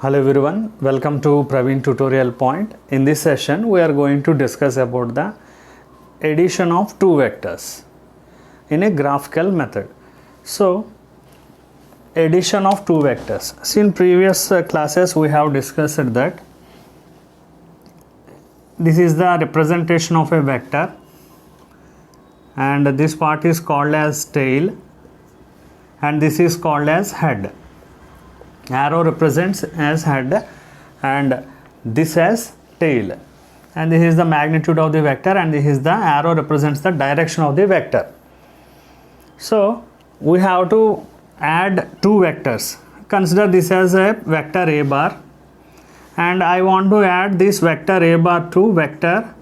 Hello everyone, welcome to Praveen Tutorial Point. In this session we are going to discuss about the addition of two vectors in a graphical method. So addition of two vectors. See, in previous classes we have discussed that this is the representation of a vector and this part is called as tail and this is called as head. Arrow represents as head and this as tail, and this is the magnitude of the vector and this is the arrow represents the direction of the vector. So we have to add two vectors. Consider this as a vector a bar and I want to add this vector a bar to vector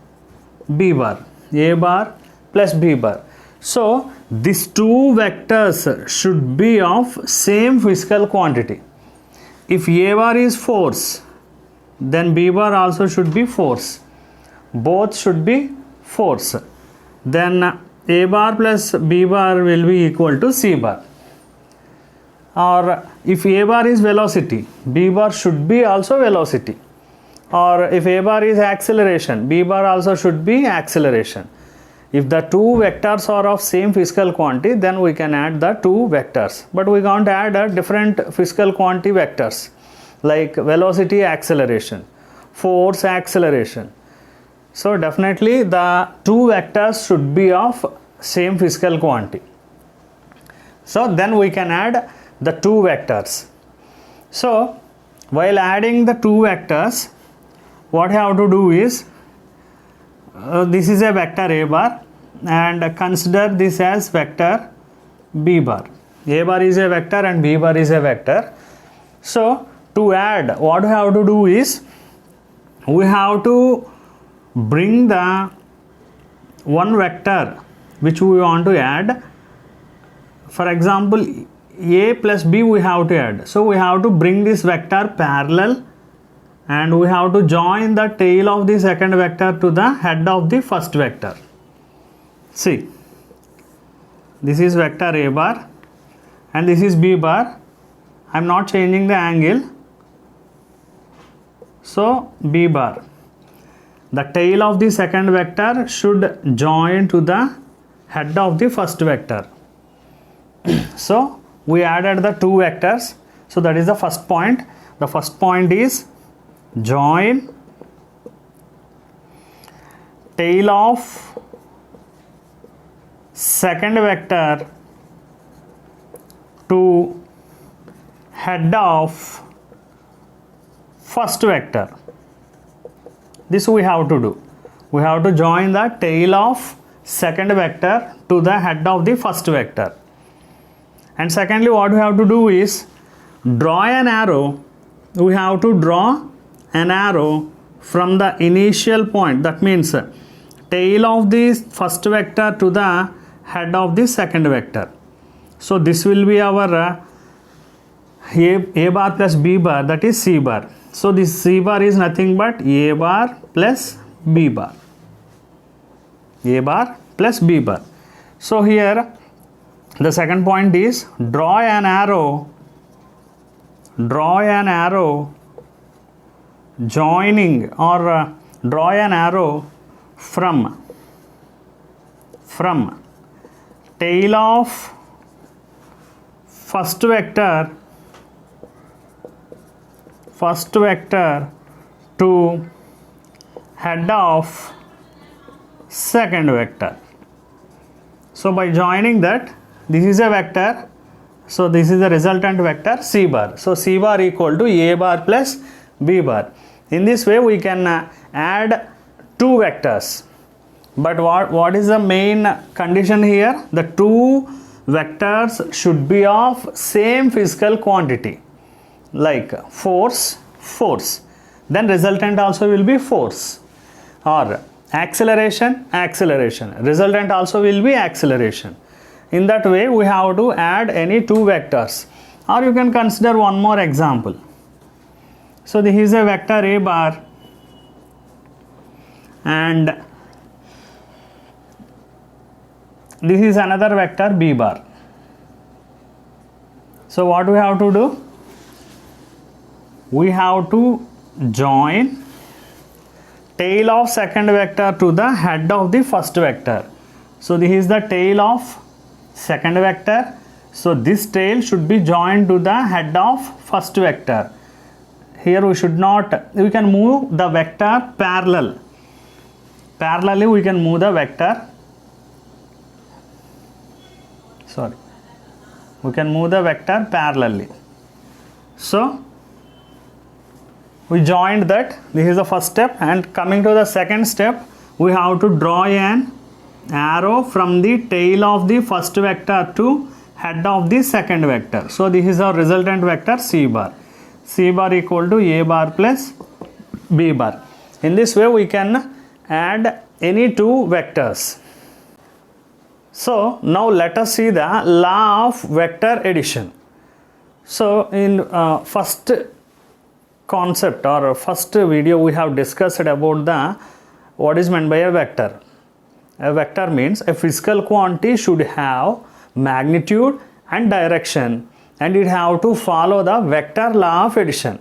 b bar, a bar plus b bar. So these two vectors should be of same physical quantity. If a bar is force, then b bar also should be force. Both should be force. Then a bar plus b bar will be equal to c bar. Or if a bar is velocity, b bar should be also velocity. Or if a bar is acceleration, b bar also should be acceleration. If the two vectors are of same physical quantity, then we can add the two vectors. But we can't add a different physical quantity vectors like velocity, acceleration, force, acceleration. So definitely the two vectors should be of same physical quantity. So then we can add the two vectors. So while adding the two vectors, what you have to do is this is a vector a bar and consider this as vector b bar. A bar is a vector and b bar is a vector. So to add, what we have to do is we have to bring the one vector which we want to add. For example, a plus b we have to add. So we have to bring this vector parallel and we have to join the tail of the second vector to the head of the first vector. See, this is vector a bar and this is b bar. I am not changing the angle. So b bar. The tail of the second vector should join to the head of the first vector. So we added the two vectors. So that is the first point. The first point is join tail of second vector to head of first vector. This we have to do. We have to join the tail of second vector to the head of the first vector. And secondly, what we have to do is draw an arrow. We have to draw an arrow from the initial point, that means tail of the first vector to the head of the second vector. So this will be our a bar plus b bar, that is c bar. So this c bar is nothing but a bar plus b bar, a bar plus b bar. So here the second point is draw an arrow joining or draw an arrow from tail of first vector to head of second vector. So by joining that, this is a vector, so this is the resultant vector c bar. So c bar equal to a bar plus b bar. In this way we can add two vectors. But what is the main condition here? The two vectors should be of same physical quantity, like force, then resultant also will be force, or acceleration, resultant also will be acceleration. In that way we have to add any two vectors. Or you can consider one more example. So this is a vector a bar and this is another vector b bar. So what we have to do? we have to join tail of second vector to the head of the first vector. So this is the tail of second vector. So this tail should be joined to the head of first vector. Here we should not, we can move the vector parallel. Parallelly we can move the vector. Sorry. We can move the vector parallelly. So we joined that. This is the first step, and coming to the second step, we have to draw an arrow from the tail of the first vector to head of the second vector. So this is our resultant vector C bar. C bar equal to A bar plus B bar. In this way we can add any two vectors. So now let us see the law of vector addition. So in first concept or first video we have discussed about the what is meant by a vector. A vector means a physical quantity should have magnitude and direction, and it have to follow the vector law of addition.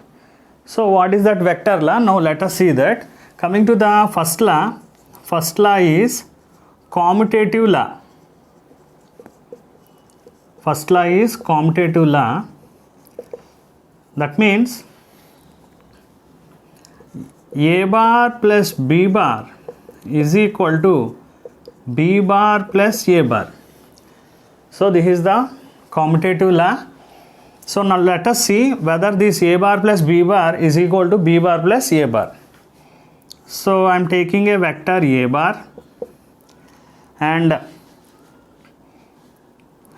So what is that vector law? Now let us see that. Coming to the first law is commutative law. First law is commutative law. That means A bar plus B bar is equal to B bar plus A bar. So this is the commutative law. So now let us see whether this A bar plus B bar is equal to B bar plus A bar. So I am taking a vector A bar, and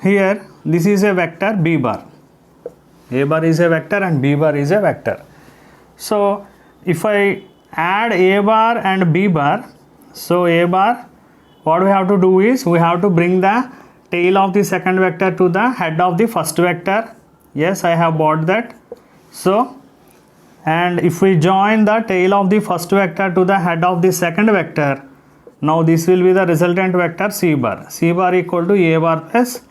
here this is a vector B bar. A bar is a vector and B bar is a vector. So if I add A bar and B bar, so A bar, what we have to do is we have to bring the tail of the second vector to the head of the first vector. Yes, I have bought that. So, and if we join the tail of the first vector to the head of the second vector, now this will be the resultant vector C bar. C bar equal to A bar plus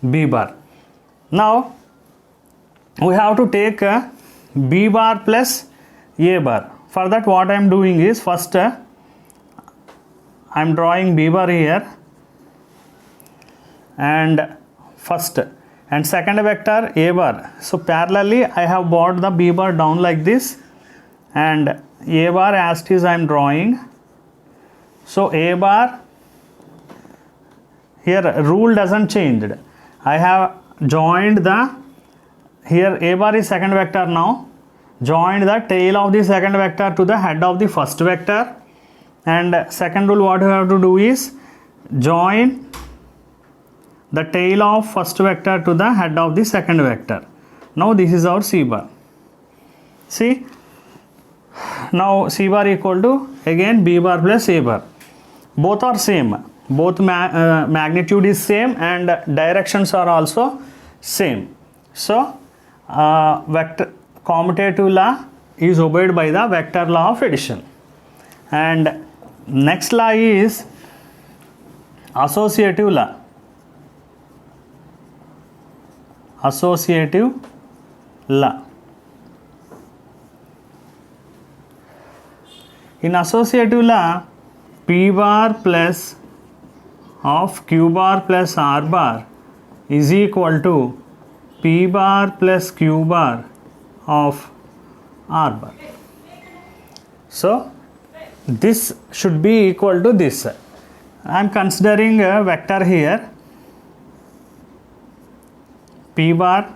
B bar. Now we have to take B bar plus A bar. For that what I am doing is first I am drawing B bar here, and first and second vector A bar. So parallelly I have brought the B bar down like this, and A bar as it is I am drawing. So A bar, here rule doesn't change. I have joined the, here A bar is second vector now, joined the tail of the second vector to the head of the first vector, and second rule what you have to do is join the tail of first vector to the head of the second vector. Now this is our C bar. See, now C bar equal to again B bar plus A bar. Both are same, both magnitude is same and directions are also same. So vector commutative law is obeyed by the vector law of addition. And next law is associative law. Associative law. In associative law, P bar plus of Q bar plus R bar is equal to P bar plus Q bar of R bar. So this should be equal to this. I am considering a vector here, P bar,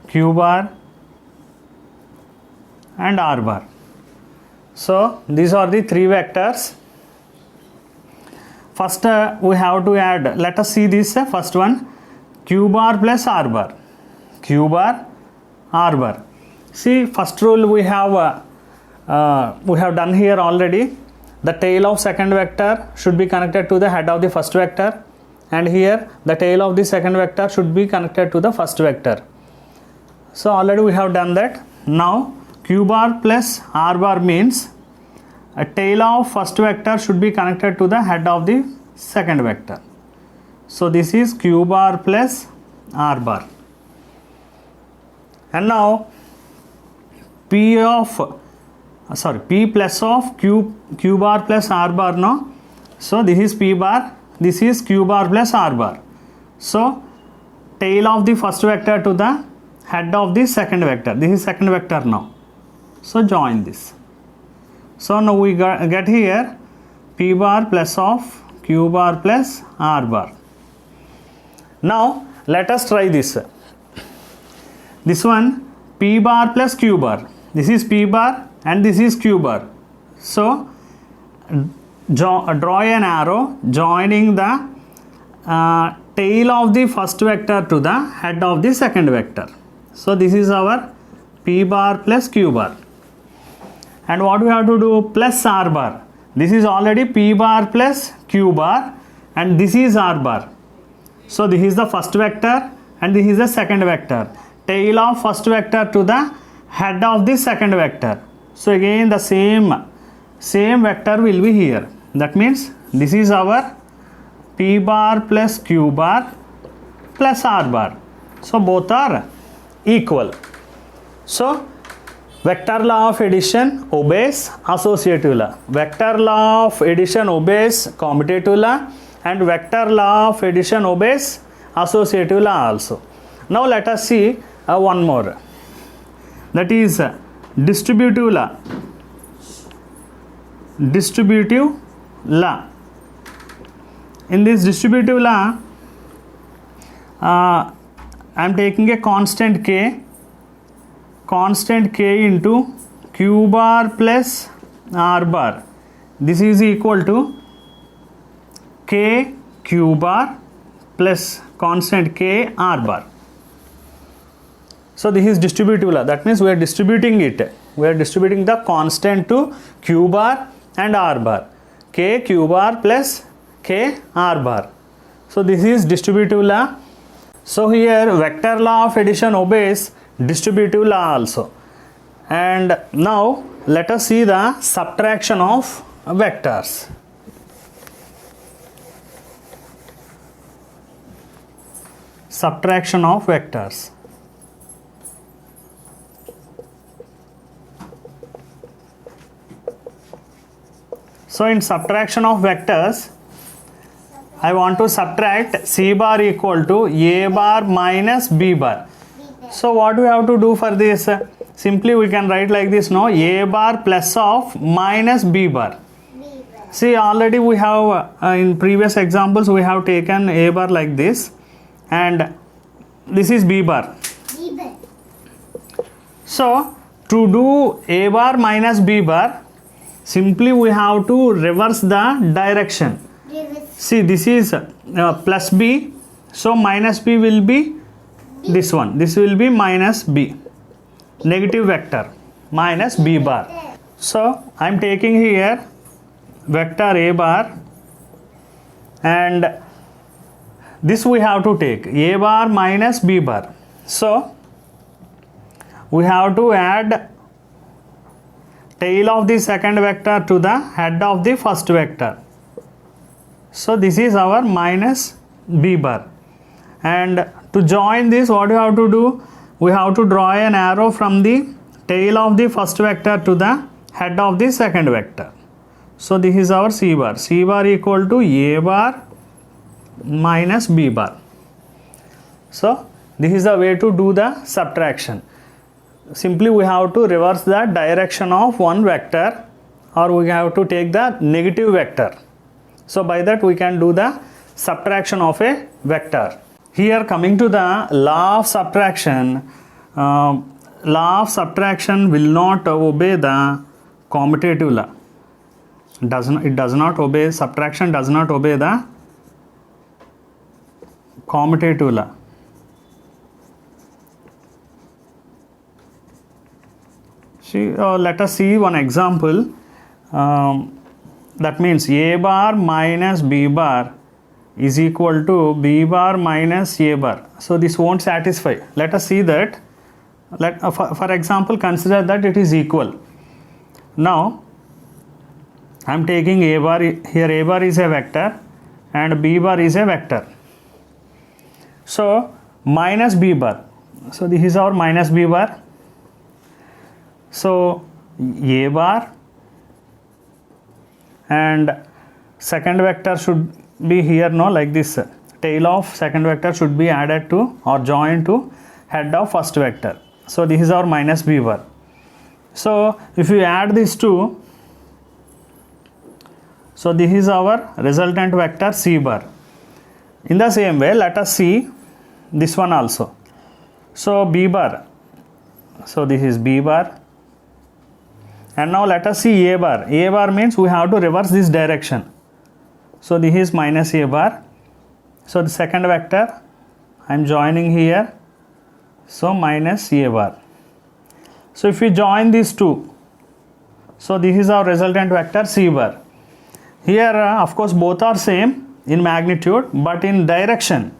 Q bar and R bar. So these are the three vectors. First we have to add, let us see this first one, Q bar plus R bar. Q bar, R bar. See, first rule we have done here already. The tail of second vector should be connected to the head of the first vector, and here the tail of the second vector should be connected to the first vector. So already we have done that. Now Q bar plus R bar means a tail of first vector should be connected to the head of the second vector. So this is Q bar plus R bar. And now P plus of Q bar plus R bar, no? So this is P bar, this is Q bar plus R bar. So tail of the first vector to the head of the second vector. This is second vector now. So join this. So now we get here P bar plus of Q bar plus R bar. Now let us try this. This one P bar plus Q bar. This is P bar and this is Q bar. So draw an arrow joining the tail of the first vector to the head of the second vector. So this is our P bar plus Q bar. And what we have to do? Plus R bar. This is already P bar plus Q bar and this is R bar. So this is the first vector and this is the second vector. Tail of first vector to the head of the second vector. So again the same vector will be here. That means this is our P bar plus Q bar plus R bar. So both are equal. So vector law of addition obeys associative law. Vector law of addition obeys commutative law and vector law of addition obeys associative law also. Now let us see one more. That is distributive law. Distributive law. In this distributive law, I am taking a constant k into Q bar plus R bar. This is equal to k Q bar plus constant k R bar. So this is distributive law. That means we are distributing it. We are distributing the constant to Q bar and R bar. K Q bar plus K R bar. So this is distributive law. So here vector law of addition obeys distributive law also. And now let us see the subtraction of vectors. Subtraction of vectors. So in subtraction of vectors, I want to subtract C bar equal to A bar minus B bar. So what we have to do for this? Simply we can write like this, no? A bar plus of minus B bar. See, already we have in previous examples we have taken A bar like this and this is B bar. So to do A bar minus B bar, simply we have to reverse the direction. See, this is plus B, so minus B will be this one. This will be minus B, negative vector, minus B bar. So I am taking here vector A bar and this we have to take A bar minus B bar. So we have to add tail of the second vector to the head of the first vector. So this is our minus B bar. And to join this, what we have to do? We have to draw an arrow from the tail of the first vector to the head of the second vector. So this is our C bar. C bar equal to A bar minus B bar. So this is the way to do the subtraction. Simply we have to reverse the direction of one vector, or we have to take the negative vector. So by that we can do the subtraction of a vector. Here coming to the law of subtraction, law of subtraction will not obey the commutative law. It does not obey, subtraction does not obey the commutative law. Let us see one example. That means A bar minus B bar is equal to B bar minus A bar. So this won't satisfy. Let us see that. For example, consider that it is equal. Now I am taking A bar. Here A bar is a vector and B bar is a vector. So minus B bar. So this is our minus b bar. So a bar and second vector should be here, no, like this. Tail of second vector should be added to or joined to head of first vector. So this is our minus b bar. So if you add these two, so this is our resultant vector c bar. In the same way, let us see this one also. So b bar, so this is b bar, and now let us see a bar. A bar means we have to reverse this direction. So this is minus a bar. So the second vector I am joining here, so minus a bar. So if we join these two, so this is our resultant vector c bar. Here of course both are same in magnitude, but in direction,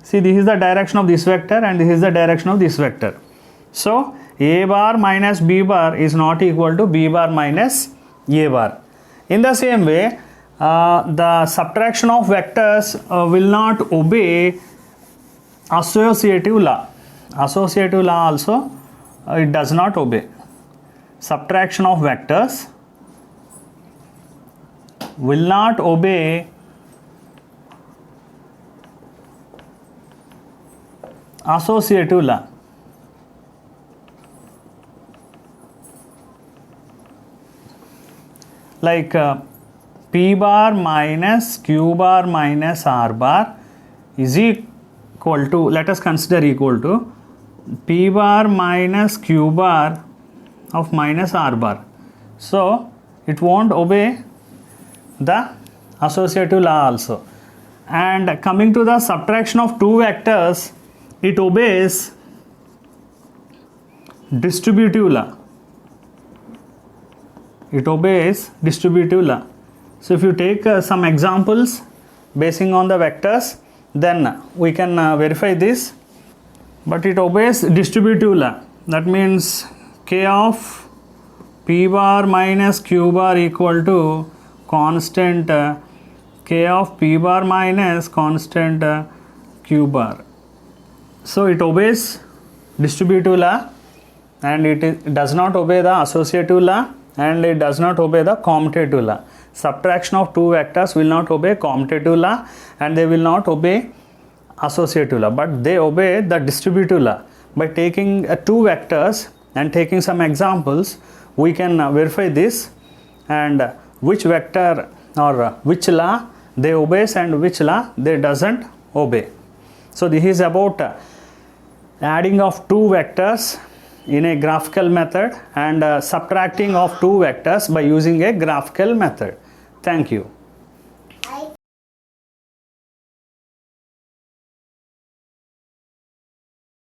see, this is the direction of this vector and this is the direction of this vector. So a bar minus b bar is not equal to b bar minus a bar. In the same way, the subtraction of vectors will not obey associative law. Associative law also it does not obey. Subtraction of vectors will not obey associative law. Like p bar minus q bar minus r bar is equal to, let us consider equal to p bar minus q bar of minus r bar. So it won't obey the associative law also. And coming to the subtraction of two vectors, it obeys distributive law. It obeys distributive law. So if you take some examples basing on the vectors, then we can verify this. But it obeys distributive law. That means k of p bar minus q bar equal to constant k of p bar minus constant q bar. So it obeys distributive law, and it does not obey the associative law, and it does not obey the commutative law. Subtraction of two vectors will not obey commutative law, and they will not obey associative law, but they obey the distributive law. By taking two vectors and taking some examples, we can verify this, and which vector or which law they obeys and which law they doesn't obey. So this is about adding of two vectors in a graphical method and subtracting of two vectors by using a graphical method. Thank you.